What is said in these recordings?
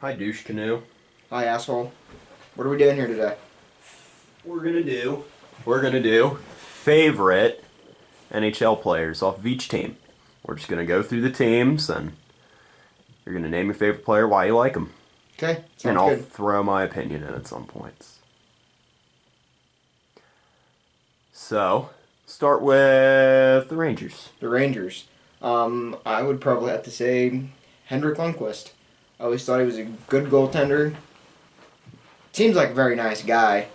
Hi, douche canoe. Hi, asshole. What are we doing here today? We're gonna do favorite NHL players off of each team. We're just gonna go through the teams, and you're gonna name your favorite player, why you like them, Okay, sounds and I'll good. throw my opinion in at some points. So, start with the Rangers. The Rangers. I would probably have to say Henrik Lundqvist. I always thought he was a good goaltender. Seems like a very nice guy.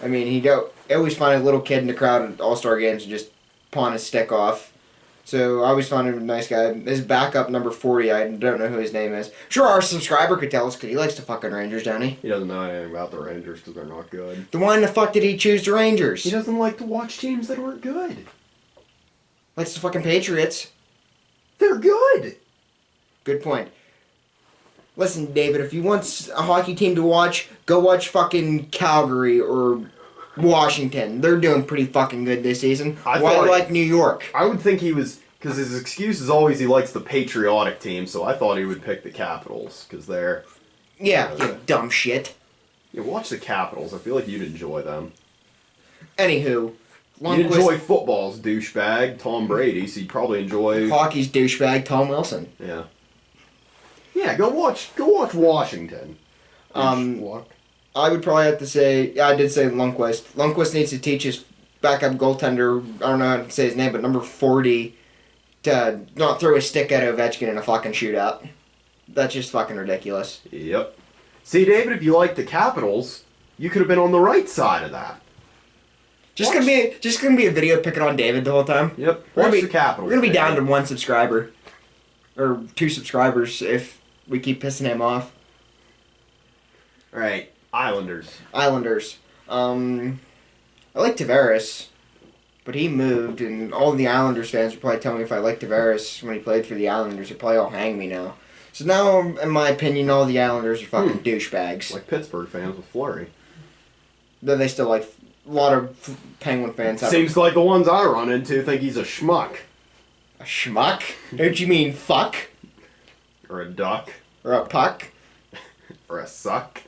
I mean, I always find a little kid in the crowd at All-Star games and just pawn his stick off. So I always found him a nice guy. His backup, number 40, I don't know who his name is. Sure, our subscriber could tell us because he likes the fucking Rangers, don't he? He doesn't know anything about the Rangers because they're not good. Then why in the fuck did he choose the Rangers? He doesn't like to watch teams that aren't good. Likes the fucking Patriots. They're good! Good point. Listen, David, if you want a hockey team to watch, go watch fucking Calgary or Washington. They're doing pretty fucking good this season. Why like New York? I would think he was, because his excuse is always he likes the patriotic team, so I thought he would pick the Capitals, because they're... Yeah, you dumb shit. Yeah, watch the Capitals. I feel like you'd enjoy them. Anywho, You'd enjoy football's douchebag, Tom Brady, so you'd probably enjoy... hockey's douchebag, Tom Wilson. Yeah. Yeah, go watch Washington. I would probably have to say, I did say Lundqvist. Lundqvist needs to teach his backup goaltender, I don't know how to say his name, but number 40, to not throw a stick at Ovechkin in a fucking shootout. That's just fucking ridiculous. Yep. See, David, if you like the Capitals, you could have been on the right side of that. Just gonna be a video picking on David the whole time. Yep. Watch the Capitals. We're gonna be down to 1 subscriber. Or 2 subscribers if we keep pissing him off. Alright, Islanders. I like Tavares, but he moved, and all the Islanders fans would probably tell me if I liked Tavares when he played for the Islanders, they'd probably all hang me now. So now, in my opinion, all the Islanders are fucking douchebags. Like Pittsburgh fans with Fleury. Though they still like, a lot of Penguin fans have... Seems like the ones I run into think he's a schmuck. A schmuck? Don't you mean fuck? Or a duck. Or a puck? Or a suck.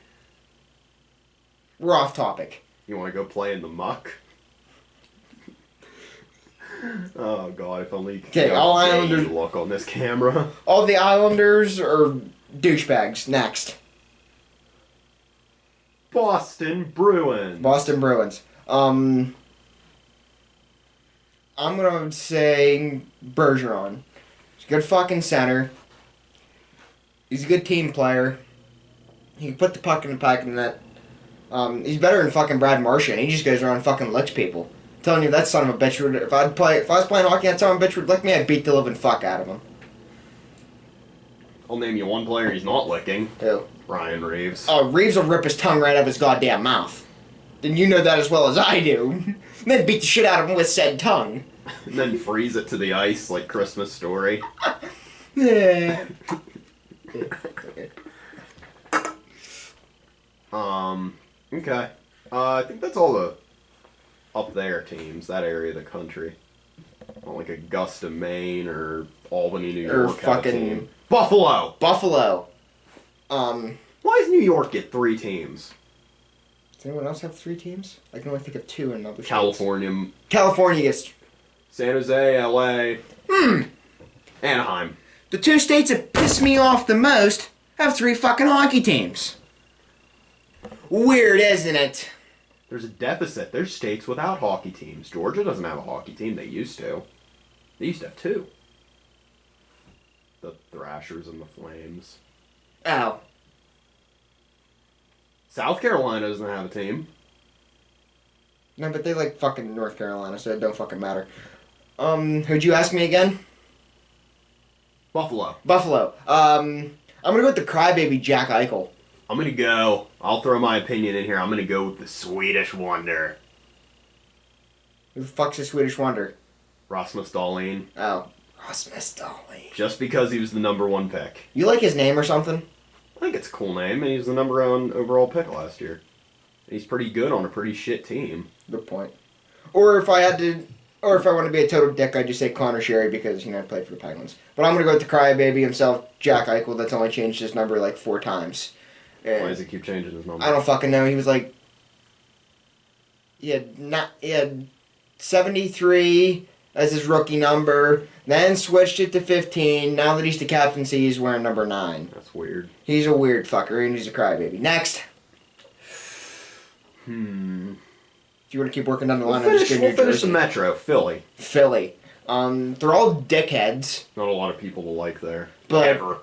We're off topic. You want to go play in the muck? Oh god, if only you could get all Islanders look on this camera. All the Islanders are douchebags. Next. Boston Bruins. Boston Bruins. I'm gonna say Bergeron. He's a good fucking center. He's a good team player. He can put the puck in the back of the net. He's better than fucking Brad Marchand. He just goes around and fucking licks people. I'm telling you, that son of a bitch would... If I was playing hockey, that son of a bitch would lick me, I'd beat the living fuck out of him. I'll name you one player he's not licking. Who? Ryan Reeves. Oh, Reeves will rip his tongue right out of his goddamn mouth. Then you know that as well as I do. And then beat the shit out of him with said tongue. And then freeze it to the ice like Christmas Story. Yeah. Okay. I think that's all the up there teams, that area of the country. Not like Augusta, Maine, or Albany, New York. Or fucking... Buffalo! Buffalo. Why does New York get 3 teams? Does anyone else have 3 teams? I can only think of 2 in other states. California. California gets... San Jose, LA. Anaheim. The 2 states that piss me off the most have 3 fucking hockey teams. Weird, isn't it? There's a deficit. There's states without hockey teams. Georgia doesn't have a hockey team. They used to. They used to have 2. The Thrashers and the Flames. Ow. South Carolina doesn't have a team. No, but they like fucking North Carolina, so it don't fucking matter. Who'd you ask me again? Buffalo. Buffalo. I'm gonna go with the crybaby Jack Eichel. I'll throw my opinion in here. I'm gonna go with the Swedish Wonder. Who the fuck's the Swedish Wonder? Rasmus Dahlin. Oh. Rasmus Dahlin. Just because he was the #1 pick. You like his name or something? I think it's a cool name, and he was the #1 overall pick last year. He's pretty good on a pretty shit team. Good point. Or if I want to be a total dick, I'd just say Connor Sherry because, I played for the Penguins. But I'm going to go with the crybaby himself, Jack Eichel, that's only changed his number like 4 times. Why does he keep changing his number? I don't fucking know. He was like, he had 73 as his rookie number, then switched it to 15. Now that he's the captaincy, he's wearing number 9. That's weird. He's a weird fucker, and he's a crybaby. Next. If you want to keep working down the line, We'll finish the Metro. Philly. Philly. They're all dickheads. Not a lot of people to like there. But Ever.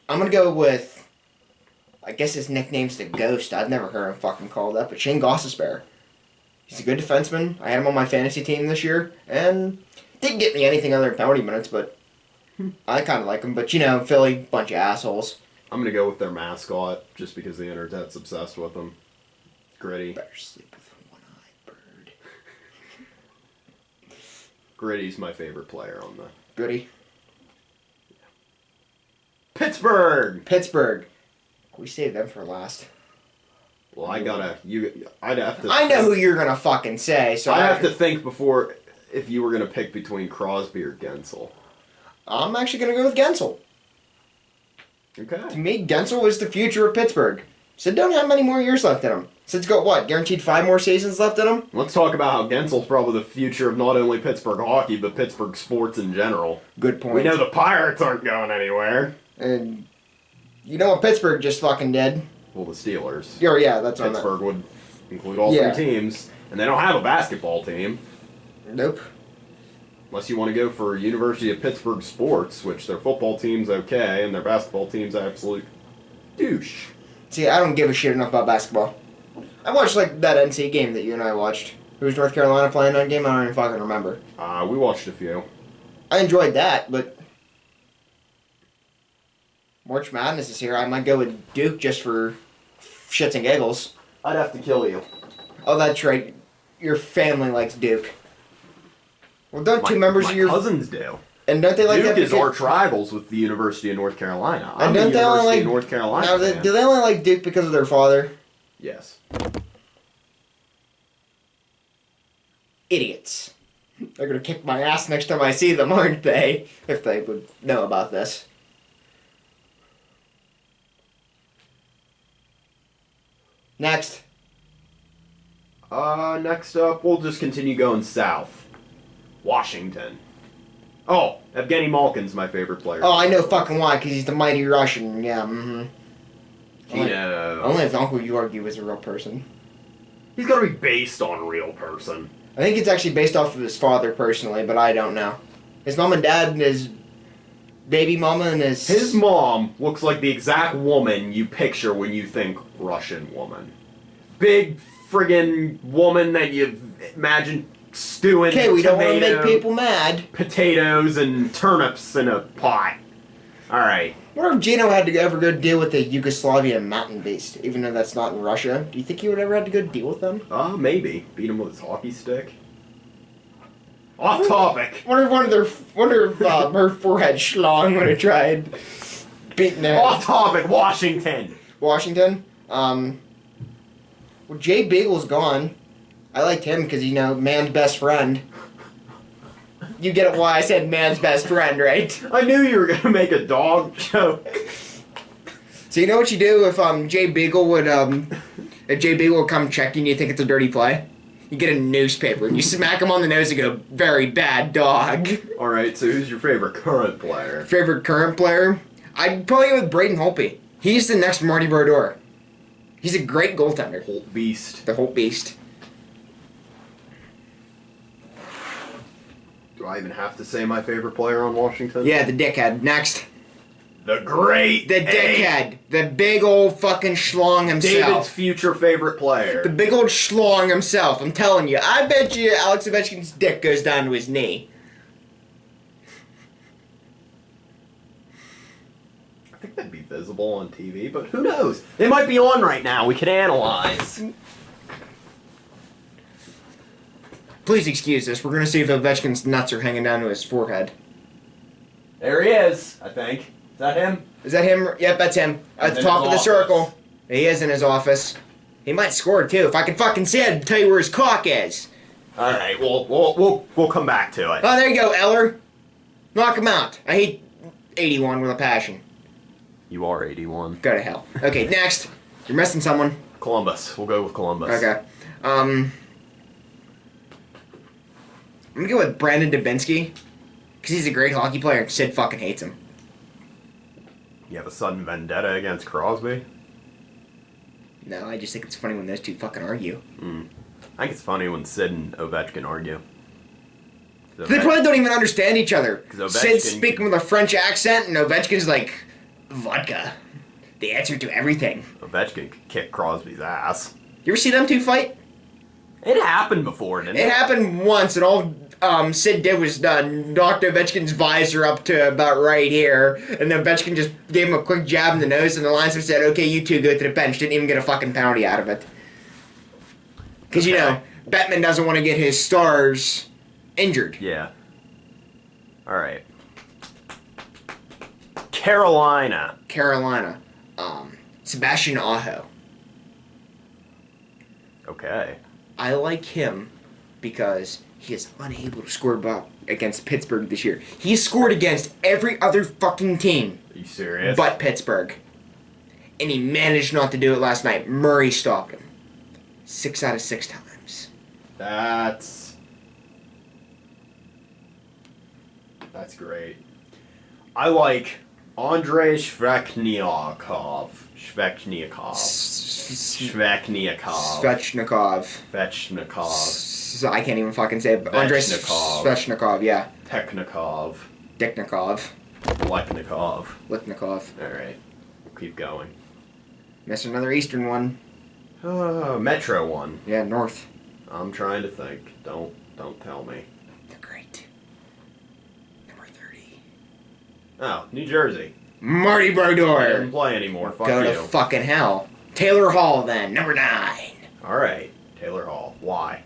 I'm going to go with, I guess his nickname's the Ghost. I've never heard him fucking called that, but Shane Gostisbehere. He's a good defenseman. I had him on my fantasy team this year, and didn't get me anything other than penalty minutes, but I kind of like him. But, you know, Philly, bunch of assholes. I'm going to go with their mascot, just because the internet's obsessed with them. Gritty. Better sleep with a one-eyed bird. Gritty's my favorite player on the... Goody. Pittsburgh! Pittsburgh. We saved them for last. Well, I'd have to... I know who you're going to fucking say, so I'd have to think before if you were going to pick between Crosby or Gensel. I'm actually going to go with Gensel. Okay. To me, Gensel is the future of Pittsburgh. Sid don't have many more years left in him. Sid's got, what, guaranteed 5 more seasons left in him? Let's talk about how Gensel's probably the future of not only Pittsburgh hockey, but Pittsburgh sports in general. Good point. We know the Pirates aren't going anywhere. And you know what Pittsburgh just fucking did? Well, the Steelers. Oh, yeah, that's what I meant. Pittsburgh would include all 3 teams, and they don't have a basketball team. Nope. Unless you want to go for University of Pittsburgh sports, which their football team's okay, and their basketball team's absolute douche. See, I don't give a shit enough about basketball. I watched, like, that NC game that you and I watched. Who was North Carolina playing that game? I don't even fucking remember. We watched a few. I enjoyed that, but March Madness is here. I might go with Duke just for shits and giggles. I'd have to kill you. Oh, that's right. Your family likes Duke. Well, don't two members of your cousins do? And don't they like Duke that? is arch rivals with the University of North Carolina. And I'm don't the they only University like of North Carolina now, fan. do they only like Duke because of their father? Yes. Idiots. They're gonna kick my ass next time I see them, aren't they? If they would know about this. Next. Next up, we'll just continue going south. Washington. Oh, Evgeny Malkin's my favorite player. Oh, I know fucking why, because he's the mighty Russian. Yeah, mm-hmm. Gino. Only if Uncle Georgi was a real person. He's gotta be based on a real person. I think it's actually based off of his father personally, but I don't know. His mom and dad and his baby mama and his... His mom looks like the exact woman you picture when you think Russian woman. Big friggin' woman that you imagine stewing Okay, we don't want to make people mad. Potatoes and turnips in a pot. Alright. What if Gino had to ever go deal with the Yugoslavia mountain beast, even though that's not in Russia? Do you think he would ever have to go deal with them? Maybe. Beat him with his hockey stick. Off topic. Wonder if her forehead schlong would have tried beating it. Off topic, Washington. Washington? Well, Jay Beagle's gone. I liked him because, you know, man's best friend. You get it why I said man's best friend, right? I knew you were gonna make a dog joke. So you know what you do if Jay Beagle would come check you and you think it's a dirty play? You get a newspaper and you smack him on the nose and go, very bad dog. Alright, so who's your favorite current player? Favorite current player? I'd probably go with Braden Holtby. He's the next Marty Brodeur. He's a great goaltender. Holt Beast. The Holt Beast. Do I even have to say my favorite player on Washington? Yeah, the dickhead. Next. The Great The dickhead. The big old fucking schlong himself. David's future favorite player. The big old schlong himself. I'm telling you. I bet you Alex Ovechkin's dick goes down to his knee. I think that'd be visible on TV, but who knows? They might be on right now. We could analyze. Please excuse us. We're going to see if Ovechkin's nuts are hanging down to his forehead. There he is, I think. Is that him? Is that him? Yep, that's him. At the top of the circle. He is in his office. He might score, too. If I could fucking see it, I'd tell you where his cock is. Alright, we'll come back to it. Oh, there you go, Eller. Knock him out. I hate 81 with a passion. You are 81. Go to hell. Okay, next. You're missing someone. Columbus. We'll go with Columbus. Okay. I'm gonna go with Brandon Dubinsky. Because he's a great hockey player and Sid fucking hates him. You have a sudden vendetta against Crosby? No, I just think it's funny when those two fucking argue. I think it's funny when Sid and Ovechkin argue. They probably don't even understand each other. Sid's Ovechkin speaking with a French accent, and Ovechkin's like, vodka. The answer to everything. Ovechkin could kick Crosby's ass. You ever see them two fight? It happened before, didn't it? It happened once, and all Sid did was knocked Ovechkin's visor up to about right here, and then Ovechkin just gave him a quick jab in the nose, and the linesman said, okay, you two go to the bench. Didn't even get a fucking penalty out of it. Because, you know, Bettman doesn't want to get his stars injured. Yeah. Alright. Carolina. Sebastian Aho. Okay. I like him because he is unable to score against Pittsburgh this year. He scored against every other fucking team. Are you serious? But Pittsburgh. And he managed not to do it last night. Murray stopped him. 6 out of 6 times. That's great. I like Andrei Svechnikov. I can't even fucking say it. Andrei Svechnikov, yeah. Technikov. Dicknikov. Liknikov. Alright. We'll keep going. Missed another Eastern one. Metro one. Yeah, North. I'm trying to think. Don't tell me. They're great. Number 30. Oh, New Jersey. Marty He doesn't Brodeur. play anymore. Fuck Go you. to fucking hell. Taylor Hall then, number 9. Alright. Taylor Hall. Why?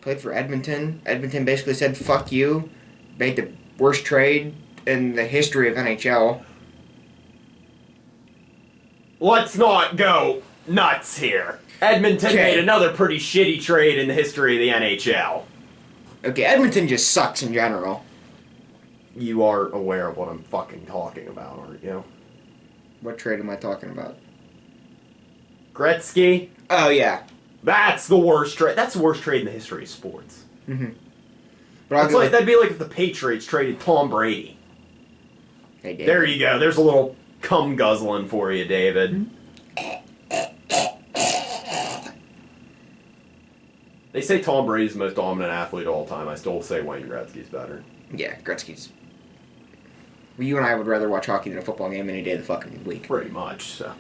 Played for Edmonton. Edmonton basically said, fuck you. Made the worst trade in the history of NHL. Let's not go nuts here. Edmonton Okay. made another pretty shitty trade in the history of the NHL. Okay, Edmonton just sucks in general. You are aware of what I'm fucking talking about, aren't you? What trade am I talking about? Gretzky? Oh, yeah. That's the worst trade. That's the worst trade in the history of sports. Mm-hmm. But I'll It's go like, with... that'd be like if the Patriots traded Tom Brady. They did. There you go. There's a little cum guzzling for you, David. They say Tom Brady's the most dominant athlete of all time. I still say Wayne Gretzky's better. Yeah, Gretzky's... Well, you and I would rather watch hockey than a football game any day of the fucking week. Pretty much, so.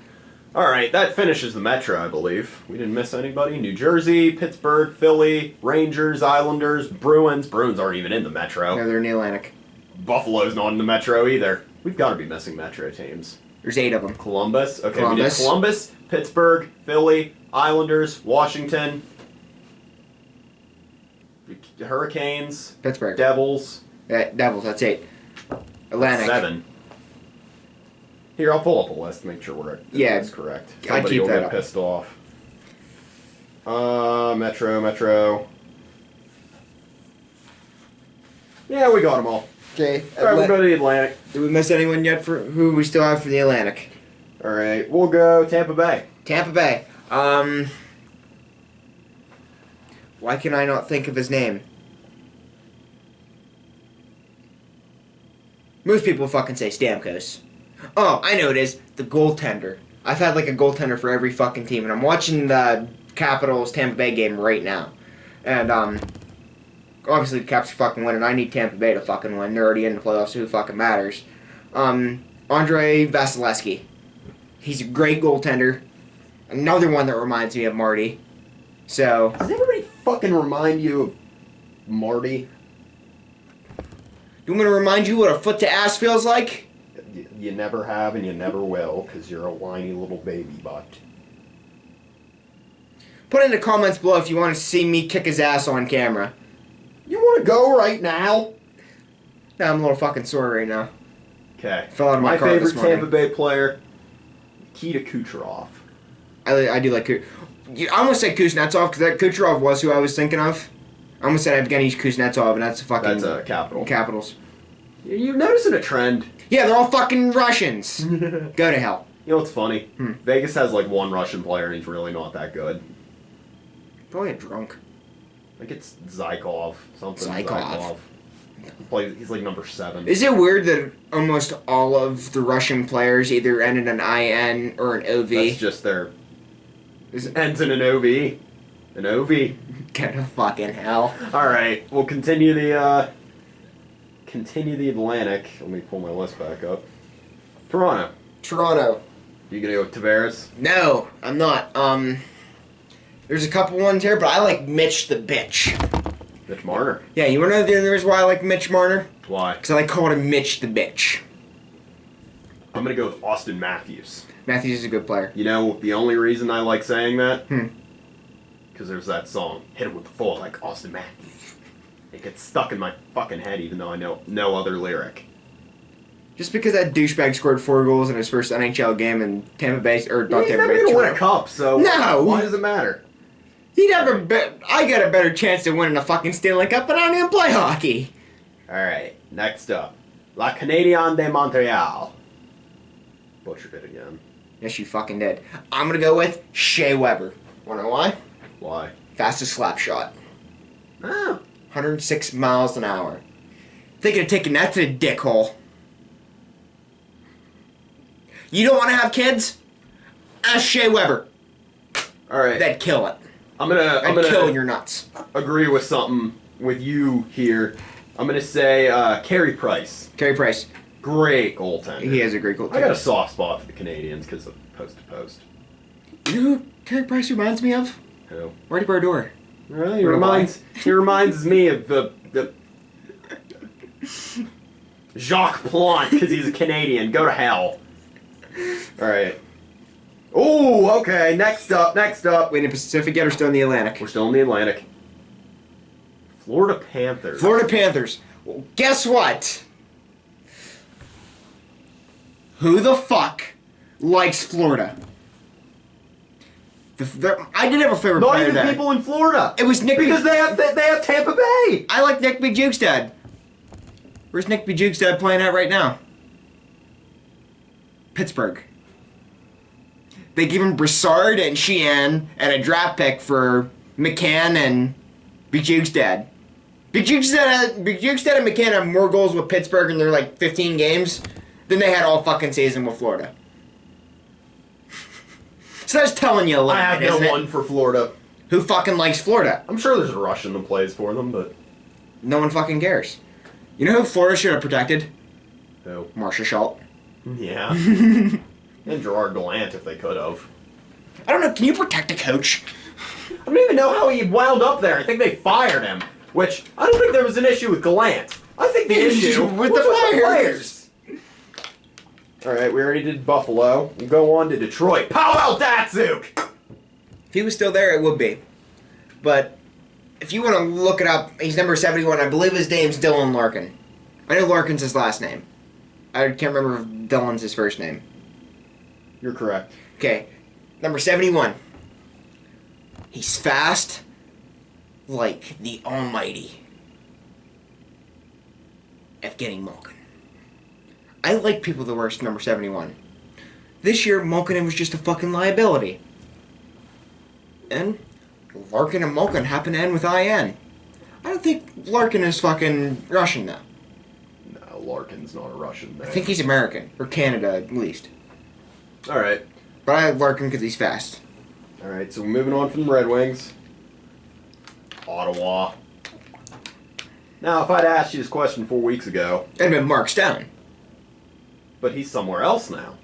Alright, that finishes the Metro, I believe. We didn't miss anybody. New Jersey, Pittsburgh, Philly, Rangers, Islanders, Bruins. Bruins aren't even in the Metro. No, they're in the Atlantic. Buffalo's not in the Metro either. We've got to be missing Metro teams. There's 8 of them. Columbus. Okay, Columbus. we did Columbus, Pittsburgh, Philly, Islanders, Washington, Hurricanes, Pittsburgh. Devils. Devils, that's 8. Atlantic. 7. Here, I'll pull up a list to make sure that's correct. I'd Somebody keep will that get up. pissed off. Metro. Yeah, we got them all. Okay. Alright, we'll go to the Atlantic. Did we miss anyone yet for who we still have for the Atlantic? Alright, we'll go Tampa Bay. Tampa Bay. Why can I not think of his name? Most people fucking say Stamkos. Oh, I know it is. The goaltender. I've had like a goaltender for every fucking team, and I'm watching the Capitals Tampa Bay game right now. And, obviously the Caps are fucking winning. I need Tampa Bay to fucking win. They're already in the playoffs, so who fucking matters? Andrei Vasilevsky. He's a great goaltender. Another one that reminds me of Marty. So... Does everybody fucking remind you of Marty? You want me to remind you what a foot to ass feels like? You never have and you never will, because you're a whiny little baby butt. Put in the comments below if you want to see me kick his ass on camera. You want to go right now? No, I'm a little fucking sore right now. Okay. Fell out of my car favorite this morning. Tampa Bay player, Nikita Kucherov. I do like I almost said Kuznetsov, because that Kucherov was who I was thinking of. I almost said Evgeny Kuznetsov, and that's the fucking... That's a Capital. Capitals. You're noticing a trend. Yeah, they're all fucking Russians. Go to hell. You know what's funny? Vegas has like one Russian player, and he's really not that good. Probably a drunk. I think it's Zykov. Something Zykov. He's like number 7. Is it weird that almost all of the Russian players either end in an IN or an OV? That's just their... ends in an OV. An OV. Go to fucking hell. Alright, we'll continue the Atlantic. Let me pull my list back up. Toronto. Toronto. You gonna go with Tavares? No, I'm not. There's a couple ones here, but I like Mitch the bitch. Mitch Marner. Yeah, you wanna know the reason why I like Mitch Marner? Why? Because I like calling him Mitch the bitch. I'm gonna go with Austin Matthews. Matthews is a good player. You know the only reason I like saying that? Because there's that song, Hit Him With the Full, like Austin Matthews. It gets stuck in my fucking head even though I know no other lyric. Just because that douchebag scored 4 goals in his first NHL game in Tampa Bay, or not He's Tampa never Bay, gonna win a Toronto. cup, so No! why does it matter? He'd have I got a better chance of winning a fucking Stanley Cup, but I don't even play hockey. Alright, next up. La Canadienne de Montreal. Butchered it again. Yes, you fucking did. I'm gonna go with Shea Weber. Wanna know why? Why? Fastest slap shot. Oh. 106 miles an hour. Thinking of taking that to the dick hole. You don't want to have kids? Ask Shea Weber. Alright. That'd kill it. I'm gonna kill your nuts. agree with something with you here. I'm gonna say Carey Price. Carey Price. Great goaltender. He has a great goal. I got a soft spot for the Canadians because of post to post. You know who Carey Price reminds me of? Who? Marty Brodeur. Really? He reminds me of the Jacques Plante because he's a Canadian. Go to hell. All right. Oh, okay. Next up. Wait, in the Pacific yet or still in the Atlantic? We're still in the Atlantic. Florida Panthers. Florida Panthers. Well, guess what? Who the fuck likes Florida? I did have a favorite Not player even there. people in Florida. It was Nick. Because they have Tampa Bay. I like Nick B. Jukestad. Where's Nick B. Jukestad playing at right now? Pittsburgh. They give him Broussard and Sheehan and a draft pick for McCann and B. Jukestad. Big Jukestad and McCann have more goals with Pittsburgh in their like 15 games than they had all fucking season with Florida. So that's telling you a little I have bit, no isn't one it? for Florida. Who fucking likes Florida? I'm sure there's a Russian that plays for them, but No one fucking cares. You know who Florida should have protected? who? Marcia Schultz. Yeah. And Gerard Gallant if they could have. I don't know, can you protect a coach? I don't even know how he wound up there. I think they fired him, which I don't think there was an issue with Gallant. I think the issue With was the with the players. players. All right, we already did Buffalo. We'll go on to Detroit. Pavel Datsyuk. If he was still there, it would be. But if you want to look it up, he's number 71. I believe his name's Dylan Larkin. I know Larkin's his last name. I can't remember if Dylan's his first name. You're correct. Okay, number 71. He's fast like the almighty Evgeny Malkin. I like people that wear number 71. This year, Malkin was just a fucking liability. And Larkin and Malkin happen to end with IN. I don't think Larkin is fucking Russian, though. No, Larkin's not a Russian man. I think he's American, or Canada at least. All right. But I like Larkin because he's fast. All right, so we're moving on from the Red Wings. Ottawa. Now, if I'd asked you this question 4 weeks ago, It'd have been Mark Stone. but he's somewhere else now.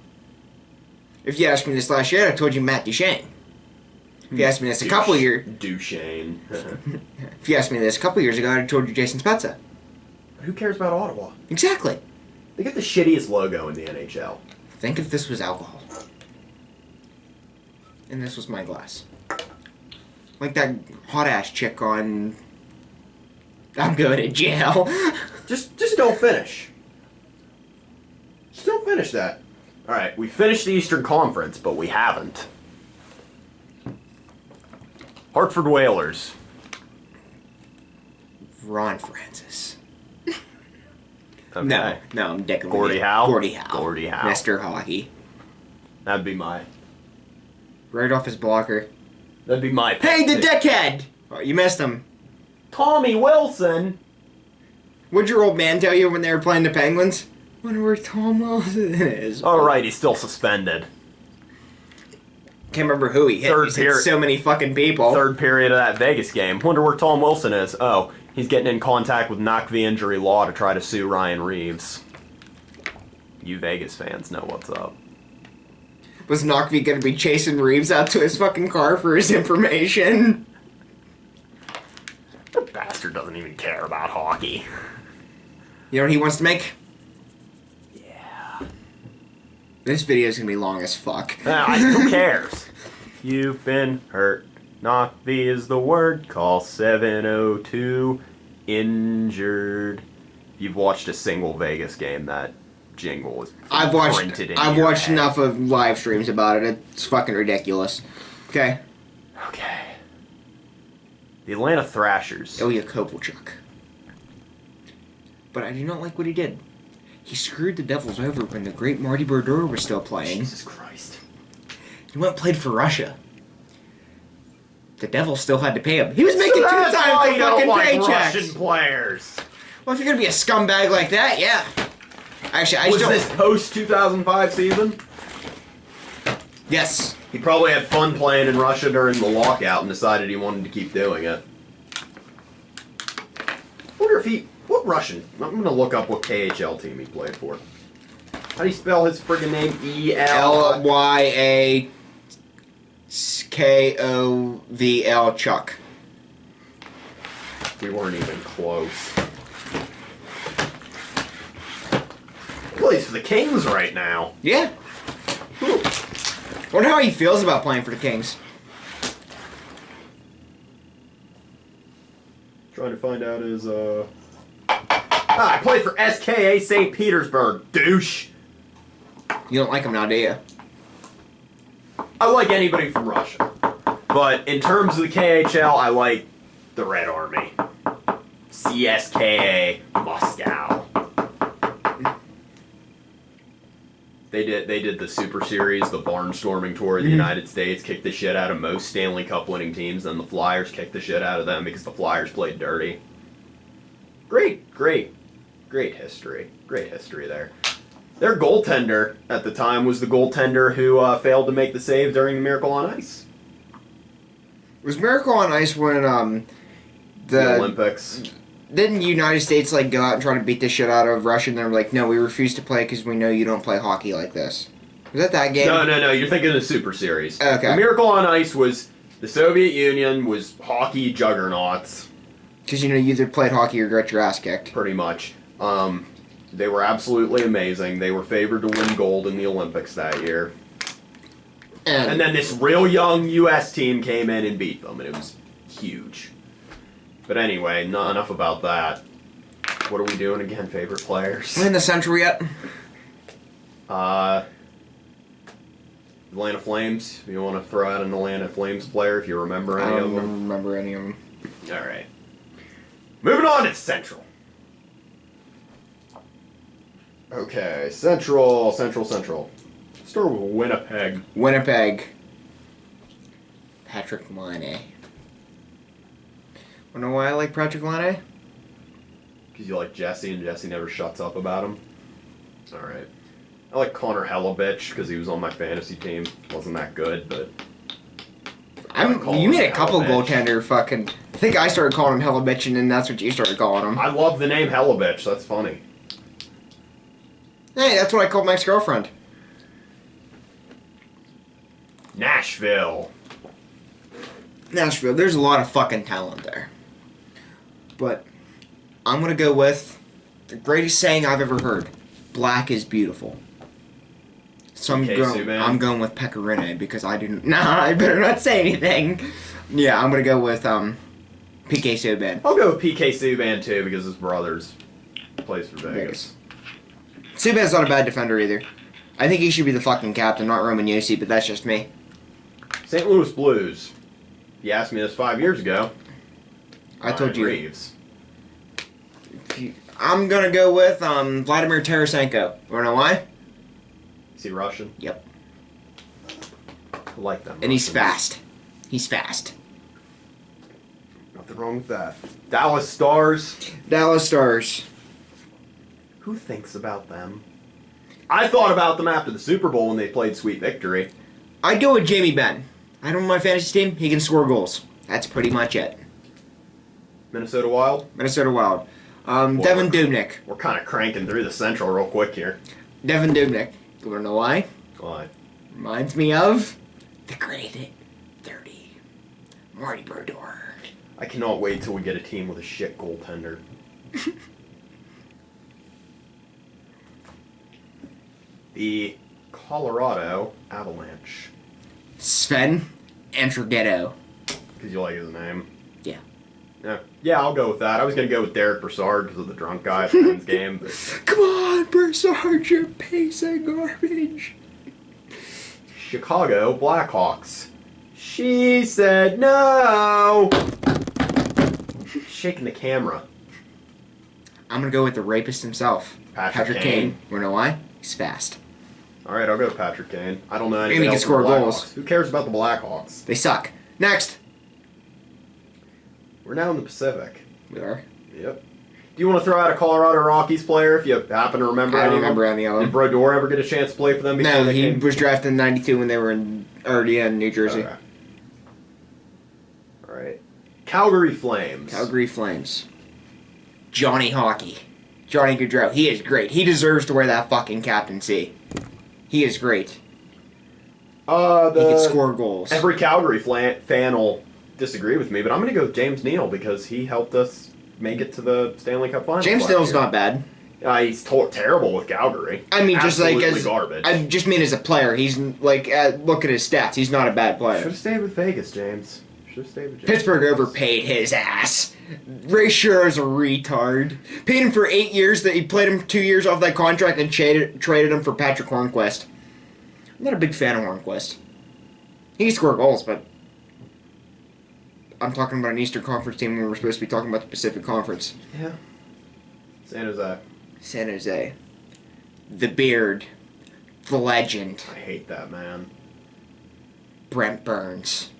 If you asked me this last year, I told you Matt Duchene. If you asked me this a couple years, Duchesne. if you asked me this a couple years ago, I'd have told you Jason Spezza. Who cares about Ottawa? Exactly. They get the shittiest logo in the NHL. Think if this was alcohol. And this was my glass. Like that hot ass chick on I'm going to jail. Just don't finish. Just don't finish that. All right, we finished the Eastern Conference, but we haven't. Hartford Whalers. Ron Francis. Okay. No, I'm dicking with Gordie you. Howe? Gordie Howe. Gordie Howe. Mr. Hockey. That'd be my... Right off his blocker. That'd be my Hey, pick. the dickhead! Oh, you missed him. Tommy Wilson! What'd your old man tell you when they were playing the Penguins? Wonder where Tom Wilson is. Alright, he's still suspended. Can't remember who he hit. He's hit so many fucking people. Third period of that Vegas game. Wonder where Tom Wilson is. Oh, he's getting in contact with knock the injury law to try to sue Ryan Reeves. You Vegas fans know what's up. Was Knockvy gonna be chasing Reeves out to his fucking car for his information? The bastard doesn't even care about hockey. You know what he wants to make? Yeah. This video is gonna be long as fuck. Who cares? You've been hurt. Knockvy is the word. Call 702. Injured. If you've watched a single Vegas game, that jingle is I've printed in watched your head. enough of live streams about it. It's fucking ridiculous. Okay. Okay. The Atlanta Thrashers. Ilya Kovalchuk. But I do not like what he did. He screwed the Devils over when the great Marty Brodeur was still playing. Jesus Christ. He went and played for Russia. The Devils still had to pay him. He was making 2 times the fucking paychecks. Russian players. Well, if you're gonna be a scumbag like that, yeah. Actually, I Was just don't. this post 2005 season? Yes. He probably had fun playing in Russia during the lockout and decided he wanted to keep doing it. I wonder if he... What Russian? I'm gonna look up what KHL team he played for. How do you spell his friggin' name? Lyakkovl Chuck. We weren't even close. He plays for the Kings right now. Yeah. Ooh. Wonder how he feels about playing for the Kings. Trying to find out his, I played for SKA St. Petersburg, douche. You don't like him now, do you? I like anybody from Russia. But in terms of the KHL, I like the Red Army. CSKA Moscow. They did the Super Series, the barnstorming tour of the United States, kicked the shit out of most Stanley Cup winning teams, then the Flyers kicked the shit out of them because the Flyers played dirty. Great history. Great history there. Their goaltender at the time was the goaltender who failed to make the save during the Miracle on Ice. Was Miracle on Ice when The Olympics. didn't the United States like go out and try to beat the shit out of Russia and they're like, no, we refuse to play because we know you don't play hockey like this? Was that game? No, you're thinking of the Super Series. Okay. The Miracle on Ice was the Soviet Union was hockey juggernauts. Because, you know, you either played hockey or got your ass kicked. Pretty much. They were absolutely amazing. They were favored to win gold in the Olympics that year. And then this real young U.S. team came in and beat them, and it was huge. But anyway, not enough about that. What are we doing again? Favorite players? We in the Central yet? Atlanta Flames. You want to throw out an Atlanta Flames player if you remember any I of don't them? remember any of them. All right. Moving on to Central. Okay, Central. Start with Winnipeg. Winnipeg. Patrick Laine. Wanna know why I like Patrick Laine? Because you like Jesse, and Jesse never shuts up about him. All right. I like Connor Hellebuch because he was on my fantasy team. Wasn't that good, but You made a couple Hellebuch. goaltender fucking. I think I started calling him Hellebuch, and then that's what you started calling him. I love the name Hellebuch. That's funny. Hey, that's what I called my ex-girlfriend. Nashville. Nashville. There's a lot of fucking talent there. But I'm gonna go with the greatest saying I've ever heard: "Black is beautiful." So I'm going with Pecorine because I didn't. Nah, I better not say anything. Yeah, I'm gonna go with PK Subban. I'll go with PK Subban too because his brother's plays for Vegas. Subban's not a bad defender either. I think he should be the fucking captain, not Roman Yossi, but that's just me. St. Louis Blues. You asked me this 5 years ago. I told you. Reeves. I'm gonna go with Vladimir Tarasenko. Wanna know why? Is he Russian? Yep. I like them. And he's Russians. fast. He's fast. Nothing wrong with that. Dallas Stars. Dallas Stars. Who thinks about them? I thought about them after the Super Bowl when they played Sweet Victory. I'd go with Jamie Benn. I don't know my fantasy team. He can score goals. That's pretty much it. Minnesota Wild. Minnesota Wild. Devin Dubnyk. We're kind of cranking through the Central real quick here. Devin Dubnyk. You wanna know why? Why? Reminds me of the Great 30. Marty Brodeur. I cannot wait till we get a team with a shit goaltender. The Colorado Avalanche. Sven Andrighetto. Because you like his name. Yeah. Yeah, I'll go with that. I was going to go with Derek Brassard because of the drunk guy at the men's game. But Come on, Brassard, you piece of garbage. Chicago Blackhawks. She said no. Shaking the camera. I'm gonna go with the rapist himself. Patrick Kane. Kane. Wanna know why? He's fast. All right, I'll go with Patrick Kane. I don't know anything Maybe he can else score about the goals. Blackhawks. Who cares about the Blackhawks? They suck. Next. We're now in the Pacific. We are. Yep. Do you want to throw out a Colorado Rockies player if you happen to remember I any don't of them? remember any of Did them. Brodeur ever get a chance to play for them before No, they he came? was drafted in '92 when they were already in New Jersey. Okay. All right. Calgary Flames. Calgary Flames. Johnny Hockey. Johnny Gaudreau. He is great. He deserves to wear that fucking captaincy. He is great. He can score goals. Every Calgary fan will disagree with me, but I'm going to go with James Neal because he helped us make it to the Stanley Cup Finals. James last Neal's year. not bad. He's terrible with Calgary. I mean, just like Absolutely as garbage. I just mean as a player, he's like look at his stats. He's not a bad Should player. have stayed with Vegas, James. Should have stayed with James. Pittsburgh overpaid his ass. Ray Shur's a retard. Paid him for 8 years. That he played him 2 years off that contract and traded him for Patrick Hornquist. I'm not a big fan of Hornquist. He can score goals, but I'm talking about an Eastern Conference team when we're supposed to be talking about the Pacific Conference. Yeah. San Jose. San Jose. The Beard. The Legend. I hate that man. Brent Burns.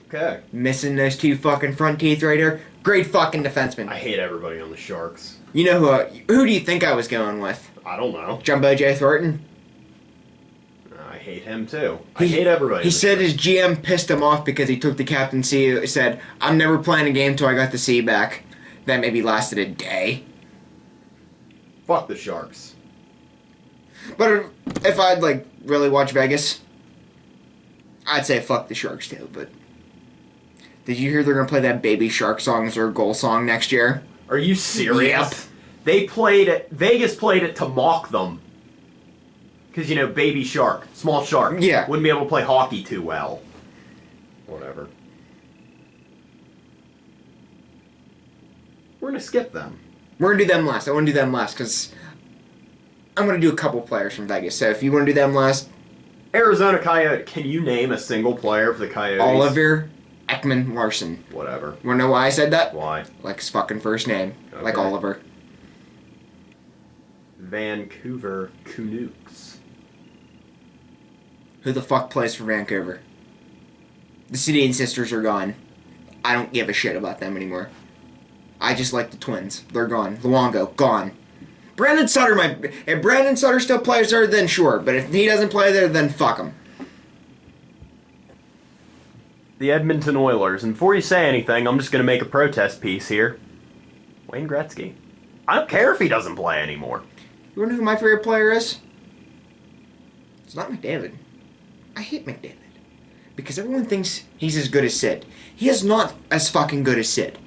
Okay. Missing those two fucking front teeth right here. Great fucking defenseman. I hate everybody on the Sharks. You know who do you think I was going with? I don't know. Jumbo J. Thornton? I hate him too. I hate everybody. He on the said Sharks. his GM pissed him off because he took the captaincy. He said, I'm never playing a game till I got the C back. That maybe lasted a day. Fuck the Sharks. But if I'd like really watch Vegas, I'd say fuck the Sharks too. But did you hear they're gonna play that Baby Shark song as their goal song next year? Are you serious? Yep. They played it. Vegas played it to mock them. Because, you know, baby shark, small shark. Yeah. Wouldn't be able to play hockey too well. Whatever. We're going to skip them. We're gonna do them last. I want to do them last because I'm gonna do a couple players from Vegas. So if you want to do them last, Arizona Coyote. Can you name a single player for the Coyotes? Oliver Ekman Larson. Whatever. Wanna know why I said that? Why? Like his fucking first name, like Okay. Oliver. Vancouver Canucks. Who the fuck plays for Vancouver? The Sedin sisters are gone. I don't give a shit about them anymore. I just like the Twins. They're gone. Luongo, gone. Brandon Sutter if Brandon Sutter still plays there, then sure. But if he doesn't play there, then fuck him. The Edmonton Oilers. And before you say anything, I'm just going to make a protest piece here. Wayne Gretzky. I don't care if he doesn't play anymore. You wanna know who my favorite player is? It's not McDavid. I hate McDavid. Because everyone thinks he's as good as Sid. He is not as fucking good as Sid.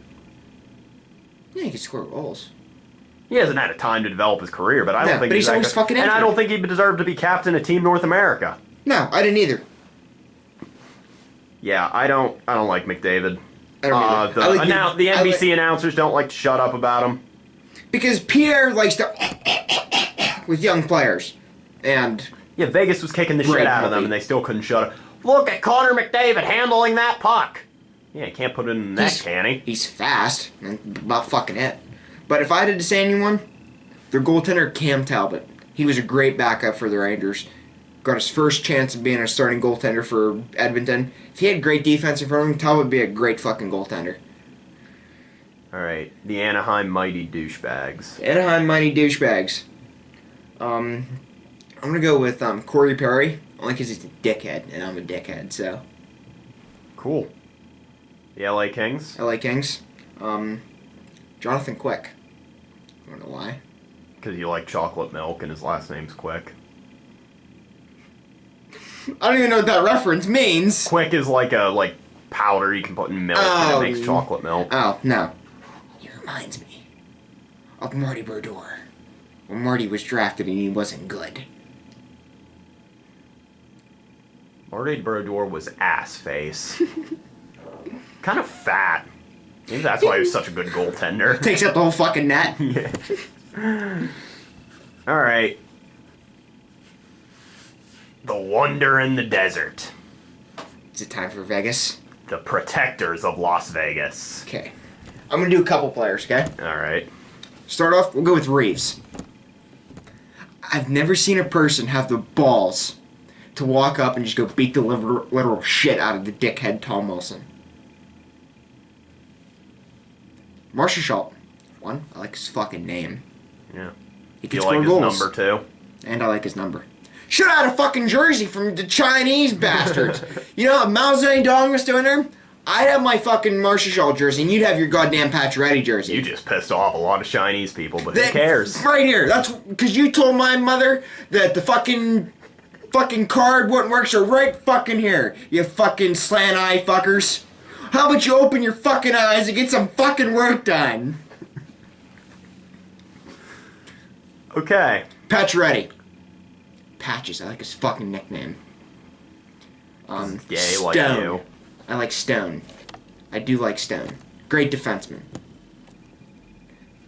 Yeah, he can score goals. He hasn't had a time to develop his career, but I don't No, think but he's that always good. fucking And I injured. don't think he deserved to be captain of Team North America. No, I didn't either. Yeah, I don't like McDavid. I don't either. The, I like the I like- NBC announcers don't like to shut up about him. Because Pierre likes to with young players. And Yeah, Vegas was kicking the shit Great out of them, healthy. and they still couldn't shut up. Look at Connor McDavid handling that puck. Yeah, he can't put it in the net, can he? he's fast. And about fucking it. But if I had to say anyone, their goaltender, Cam Talbot. He was a great backup for the Rangers. Got his first chance of being a starting goaltender for Edmonton. If he had great defense in front of him, Talbot would be a great fucking goaltender. All right, the Anaheim Mighty Douchebags. Anaheim Mighty Douchebags. I'm gonna go with Corey Perry, only because he's a dickhead, and I'm a dickhead, so. Cool. The LA Kings. LA Kings. Jonathan Quick. I don't know why. Because you like chocolate milk and his last name's Quick. I don't even know what that reference means. Quick is like a powder you can put in milk and it makes chocolate milk. Oh, no. He reminds me of Marty Brodeur. When Marty was drafted and he wasn't good. Marty Brodeur was ass face. Kind of fat. Maybe that's why he was such a good goaltender. Takes up the whole fucking net. Yeah. All right. The Wonder in the Desert. Is it time for Vegas? The Protectors of Las Vegas. Okay. I'm going to do a couple players, okay? All right. Start off, we'll go with Reeves. I've never seen a person have the balls to walk up and just go beat the literal shit out of the dickhead Tom Wilson. Marcia Schultz. One, I like his fucking name. Yeah. He can You score like his goals. number too? And I like his number. Should have had a fucking jersey from the Chinese bastards. You know what Mao Zedong was doing there? I'd have my fucking Marcia Schultz jersey, and you'd have your goddamn Pacioretty jersey. You just pissed off a lot of Chinese people, but who cares? Right here. That's because you told my mother that the fucking card wouldn't work, so right fucking here. You fucking slant eye fuckers. How about you open your fucking eyes and get some fucking work done? Okay. Pacioretty. Patches, I like his fucking nickname. Gay like Stone. you. I like Stone. I do like Stone. Great defenseman.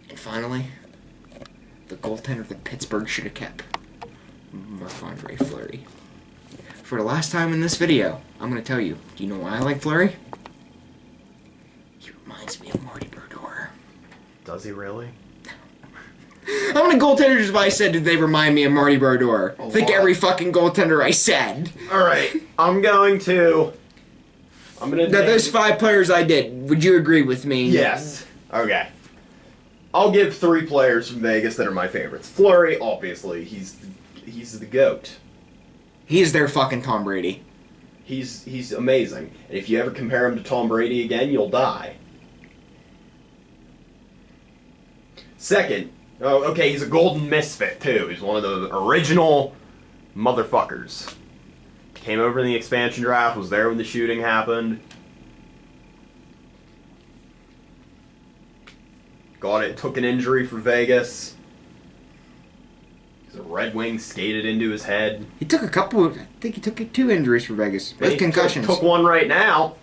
And finally, the goaltender that Pittsburgh should have kept. Marc-Andre Fleury. For the last time in this video, I'm going to tell you, do you know why I like Fleury? He reminds me of Marty Brodeur. Does he really? How many goaltenders have I said did they remind me of Marty Brodeur? A Think lot. every fucking goaltender I said. Alright. I'm gonna Now, those 5 players I did, would you agree with me? Yes. Okay. I'll give 3 players from Vegas that are my favorites. Fleury, obviously, he's the GOAT. He is their fucking Tom Brady. He's amazing. And if you ever compare him to Tom Brady again, you'll die. Second, okay, he's a golden misfit too. He's one of the original motherfuckers. Came over in the expansion draft, was there when the shooting happened. Got it, took an injury for Vegas. The Red Wing skated into his head. He took I think he took 2 injuries for Vegas. Both concussions. Took one right now.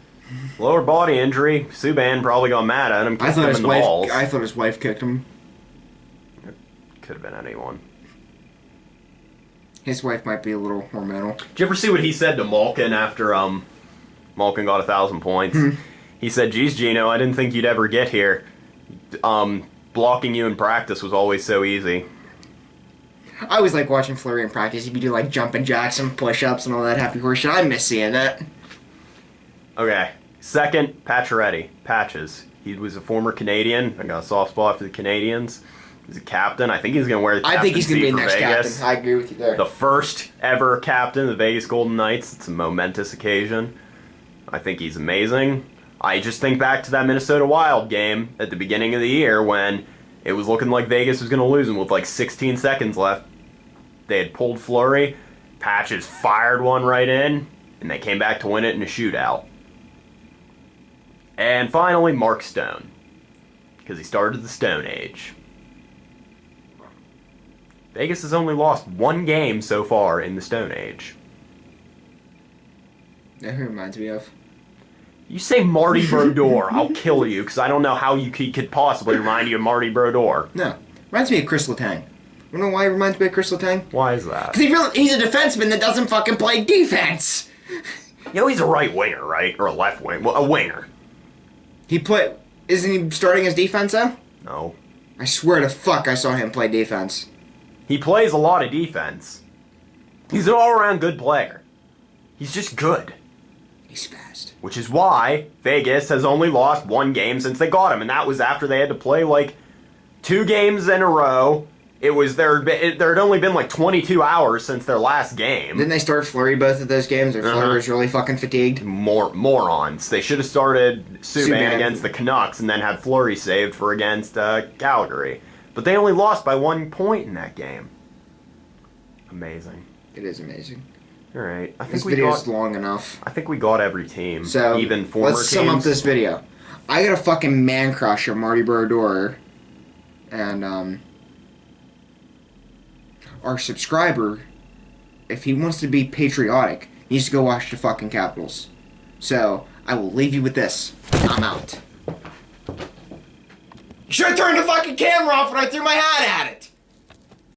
Lower body injury. Subban probably got mad at him, I kicked him in the balls. thought his wife kicked him. Could have been anyone. His wife might be a little hormonal. Did you ever see what he said to Malkin after Malkin got 1,000 points? He said, "Geez, Gino, I didn't think you'd ever get here. Blocking you in practice was always so easy." I always like watching Fleury in practice. He'd be doing like jumping jacks and push-ups and all that happy horse shit. I miss seeing that. Okay. Second, Pacioretty. Patches. He was a former Canadian. I got a soft spot for the Canadians. He's a captain. I think he's going to wear the captaincy I think he's going to be the next Vegas. captain. I agree with you there. The first ever captain of the Vegas Golden Knights. It's a momentous occasion. I think he's amazing. I just think back to that Minnesota Wild game at the beginning of the year when it was looking like Vegas was going to lose, and with like 16 seconds left, they had pulled Fleury. Patches fired one right in, and they came back to win it in a shootout. And finally, Mark Stone, because he started the Stone Age. Vegas has only lost 1 game so far in the Stone Age. That reminds me of. You say Marty Brodeur, I'll kill you, because I don't know how he could possibly remind you of Marty Brodeur. No. Reminds me of Chris Letang. You know why he reminds me of Chris Letang? Why is that? Because he's a defenseman that doesn't fucking play defense. You know he's a right winger, right? Or a left wing. Well, a winger. Isn't he starting as defense though? No. I swear to fuck I saw him play defense. He plays a lot of defense. He's an all-around good player. He's just good. He's fast. Which is why Vegas has only lost one game since they got him, and that was after they had to play like 2 games in a row. It was there had only been like 22 hours since their last game. Didn't they start Fleury both of those games? Or Fleury was really fucking fatigued? Morons. They should have started Subban Subban. against the Canucks and then had Fleury saved for against Calgary. But they only lost by 1 point in that game. Amazing. It is amazing. All right. I think This we video's got. long enough. I think we got every team. So, even former let's sum up teams. this video. I got a fucking man crush of Marty Brodeur. And, our subscriber, if he wants to be patriotic, needs to go watch the fucking Capitals. So, I will leave you with this. I'm out. You should have turned the fucking camera off when I threw my hat at it!